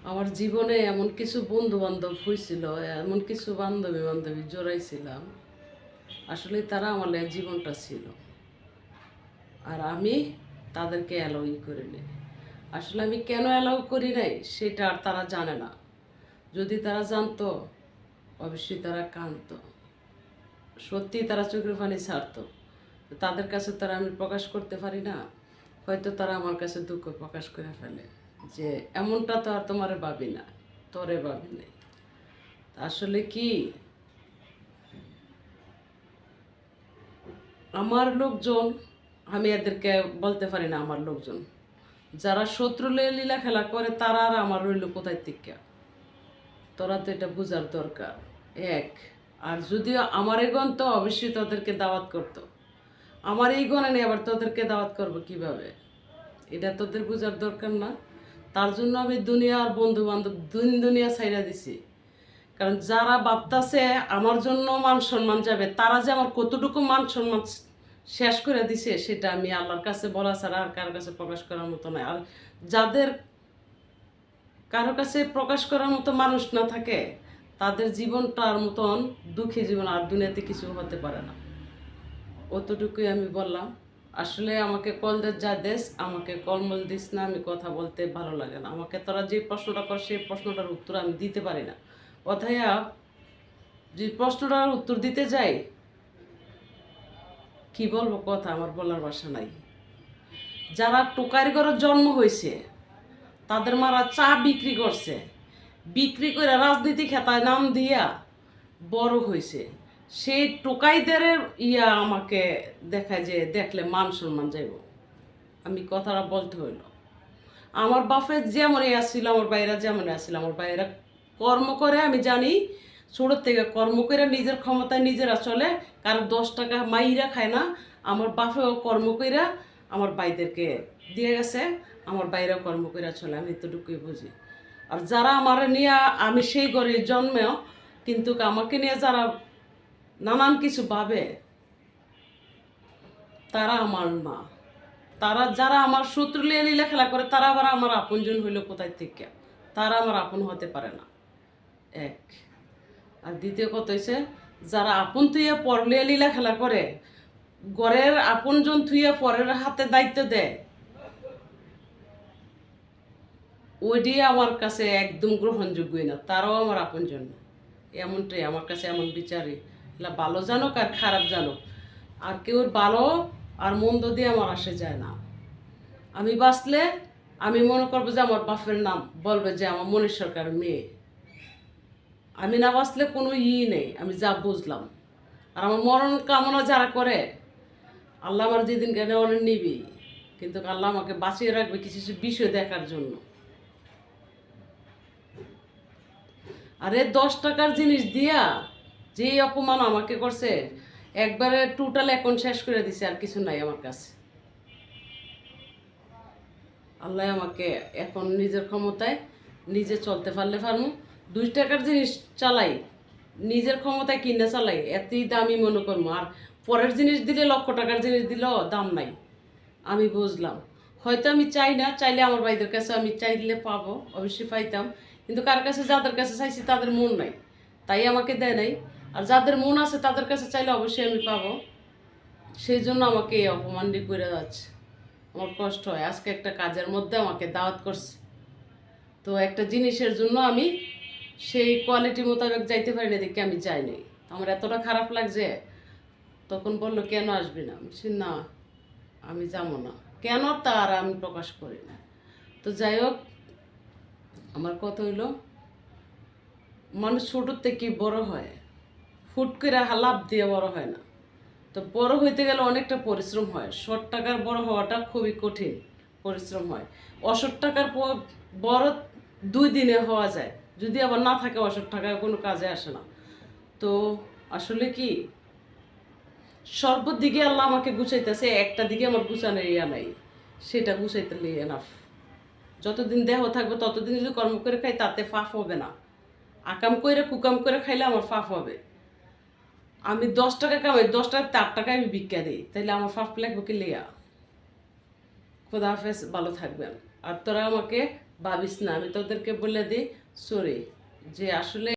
আমার জীবনে এমন কিছু বন্ধু বান্ধব হয়েছিল, এমন কিছু বান্ধবী বান্ধবী জড়াইছিলাম। আসলে তারা আমার জীবনটা ছিল, আর আমি তাদেরকে অ্যালাউই করি নাই। আসলে আমি কেন অ্যালাউ করি নাই সেটা আর তারা জানে না। যদি তারা জানতো, অবশ্যই তারা কাঁদতো, সত্যি তারা চোখের পানি ছাড়তো। তাদের কাছে তারা আমি প্রকাশ করতে পারি না, হয়তো তারা আমার কাছে দুঃখ প্রকাশ করে ফেলে যে এমনটা তো আর তোমারে ভাবি না, তোরে ভাবি নাই। আসলে কি, আমার লোকজন, আমি এদেরকে বলতে পারি না আমার লোকজন, যারা শত্রু লীলা খেলা করে তারা আর আমার রইল কোথায় থেকে। তোরা তো এটা বোঝার দরকার। এক, আর যদিও আমার এই গণ তো অবশ্যই তোদেরকে দাওয়াত করতো, আমার এই গণে নিয়ে আবার তোদেরকে দাওয়াত করবো কিভাবে, এটা তোদের বোঝার দরকার না? তার জন্য আমি দুনিয়ার বন্ধু বান্ধব দুনিয়া ছাইড়া দিছি। কারণ যারা ভাবতাছে আমার জন্য মান সম্মান যাবে, তারা যে আমার কতটুকু মান সম্মান শেষ করে দিছে সেটা আমি আল্লাহর কাছে বলা ছাড়া আর কারোর কাছে প্রকাশ করার মতো নয়। আর যাদের কারো কাছে প্রকাশ করার মতো মানুষ না থাকে, তাদের জীবনটার মতন দুঃখী জীবন আর দুনিয়াতে কিছু হতে পারে না। অতটুকুই আমি বললাম। আসলে আমাকে কল দে যা দেশ, আমাকে কলমল দিস না, আমি কথা বলতে ভালো লাগে না। আমাকে তোরা যে প্রশ্নটা কর সেই প্রশ্নটার উত্তর আমি দিতে পারি না। অথায়া যে প্রশ্নটার উত্তর দিতে যাই, কি বলবো, কথা আমার বলার ভাষা নাই। যারা টোকারি ঘরে জন্ম হয়েছে, তাদের মারা চা বিক্রি করছে, বিক্রি করে রাজনীতি খেতায় নাম দিয়া বড় হয়েছে, সেই টোকাইদের আমাকে দেখায় যে দেখলে মান সম্মান যাইব। আমি কথাটা বলতে হইল, আমার বাপে যেমনই আসছিল, আমার বাইরা যেমনই আসছিল, আমার বাইরা কর্ম করে, আমি জানি ছোটোর থেকে কর্ম করে নিজের ক্ষমতায় নিজেরা চলে, কারো 10 টাকা মাইরা খায় না। আমার বাপেও কর্ম কইরা আমার ভাইদেরকে দিয়ে গেছে, আমার বাইরেও কর্ম কইরা চলে, আমি এতটুকুই বুঝি। আর যারা আমার নিয়ে, আমি সেই ঘরে জন্মেও, কিন্তু আমাকে নিয়ে যারা নানান কিছু ভাবে, তারা আমার না। তারা যারা আমার শত্রু লিয়ে লীলা খেলা করে, তারা আবার আমার আপনজন হইল কোথায় থেকে? তারা আমার আপন হতে পারে না। এক, আর দ্বিতীয় কথা হয়েছে, যারা আপন থুইয়া পর লিয়ে লীলা খেলা করে, ঘরের আপনজন থুইয়া পরের হাতে দায়িত্ব দেয়, ওইটি আমার কাছে একদম গ্রহণযোগ্যই না। তারাও আমার আপনজন না। এমনটাই আমার কাছে, এমন বিচারই। ভালো জানুক আর খারাপ জানুক, আর কেউ ভালো আর মন্দ দিয়ে আমার আসে যায় না। আমি বাঁচলে আমি মনে করবো যে আমার বাপের নাম বলবে যে আমার মনীষ সরকার মেয়ে। আমি না বাঁচলে কোনো নেই, আমি যা বুঝলাম। আর আমার মরণ কামনা যারা করে, আল্লাহ আমার যেদিন কেন অনেক নিবি, কিন্তু আল্লাহ আমাকে বাঁচিয়ে রাখবে কিছু কিছু বিষয় দেখার জন্য। আরে 10 টাকার জিনিস দিয়া যে অপমান আমাকে করছে, একবারে টোটাল এখন শেষ করে দিছে, আর কিছু নাই আমার কাছে। আল্লাহ আমাকে এখন নিজের ক্ষমতায় নিজে চলতে পারলে পারমু। 2 টাকার জিনিস চালাই, নিজের ক্ষমতায় কিনে চালাই, এতই দামি মনে করবো। আর পরের জিনিস দিলে, 1,00,000 টাকার জিনিস দিলেও দাম নাই। আমি বুঝলাম, হয়তো আমি চাই না, চাইলে আমার ভাইদের কাছে আমি চাইলে পাবো, অবশ্যই পাইতাম। কিন্তু কার কাছে, যাদের কাছে চাইছি তাদের মন নাই, তাই আমাকে দেয় নাই। আর যাদের মন আছে তাদের কাছে চাইলে অবশ্যই আমি পাবো। সেই জন্য আমাকে এই অপমানটি করে যাচ্ছে। আমার কষ্ট হয়। আজকে একটা কাজের মধ্যে আমাকে দাওয়াত করছে, তো একটা জিনিসের জন্য আমি সেই কোয়ালিটি মোতাবেক যাইতে পারি না, দেখে আমি যাইনি। আমার এতটা খারাপ লাগছে। তখন বললো কেন আসবি না, আমি বলছি না, আমি যাবো না। কেন তার আমি প্রকাশ করি না। তো যাই হোক, আমার কথা হইলো, মানুষ ছোটোর থেকে বড় হয়, হুট করে লাভ দিয়ে বড় হয় না। তো বড় হইতে গেলে অনেকটা পরিশ্রম হয়। 100 টাকার বড় হওয়াটা খুবই কঠিন, পরিশ্রম হয়। 100 টাকার বড় 2 দিনে হওয়া যায়, যদি আবার না থাকে 100 টাকা কোনো কাজে আসে না। তো আসলে কি, সর্বদিকে আল্লাহ আমাকে গুছাইতেছে, একটা দিকে আমার গুছানোর নাই, সেটা গুছাইতে এনাফ। যতদিন দেহ থাকবে ততদিন যদি কর্ম করে খাই, তাতে ফাফ হবে না। আকাম করে কুকাম করে খাইলে আমার ফাফ হবে। আমি 10 টাকা কামাই, 10 টাকা 8 টাকায় আমি ভিক্ষা দিই, তাইলে আমার ফাফ লাগবে কি লিয়া? খোদা হাফেজ, ভালো থাকবেন। আর তোরা আমাকে ভাবিস না, আমি তোদেরকে বলে দিই সরি যে আসলে